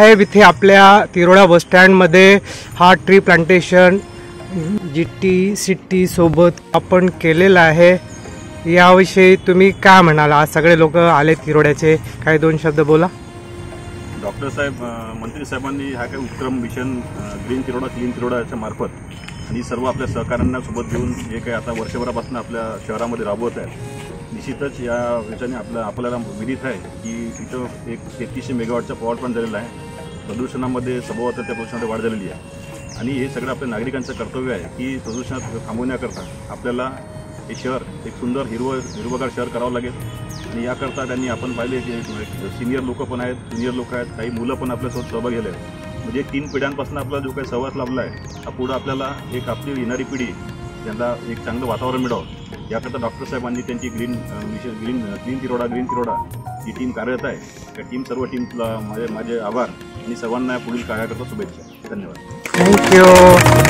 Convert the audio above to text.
साहेब इथे आपल्या तिरोडा बस स्टँडमध्ये हा ट्री प्लांटेशन GT सिटी सोबत आपण केलेला आहे। याविषयी तुम्ही काय म्हणाल? आज सगळे लोक आले तिरोड्याचे, काही दोन शब्द बोला। डॉक्टर साहेब, मंत्री साहेबांनी हा काही उपक्रम मिशन ग्रीन तिरोडा क्लीन तिरोडाच्या मार्फत आणि सर्व आपल्या सहकाऱ्यांना सोबत घेऊन जे काही आता वर्षभरापासून आपल्या शहरामध्ये राबवत आहे, निश्चितच या याच्याने आपल्याला विदित आहे की इथं एक 3300 मेगावॉटचा पॉवर प्लांट झालेला आहे। प्रदूषणामध्ये 27% प्रदूषणामध्ये वाढ झालेली आहे आणि हे सगळं आपल्या नागरिकांचं कर्तव्य आहे की प्रदूषणात थांबवण्याकरता आपल्याला हे शहर एक सुंदर हिरवगार शहर करावं लागेल। आणि याकरता त्यांनी आपण पाहिले की सिनियर लोक पण आहेत, ज्युनियर लोक आहेत, काही मुलं पण आपल्यासोबत सहभागी झाले आहेत। म्हणजे 3 पिढ्यांपासून आपला जो काही सहवास लाभला आहे, हा पुढं आपल्याला एक आपली येणारी पिढी त्यांना एक चांगलं वातावरण मिळावं याकरता डॉक्टर साहेबांनी त्यांची ग्रीन तिरोडा जी टीम कार्यरत आहे, त्या सर्व टीमला माझे आभार आणि सर्वांना पुढील कार्याकरता शुभेच्छा। धन्यवाद। थँक्यू।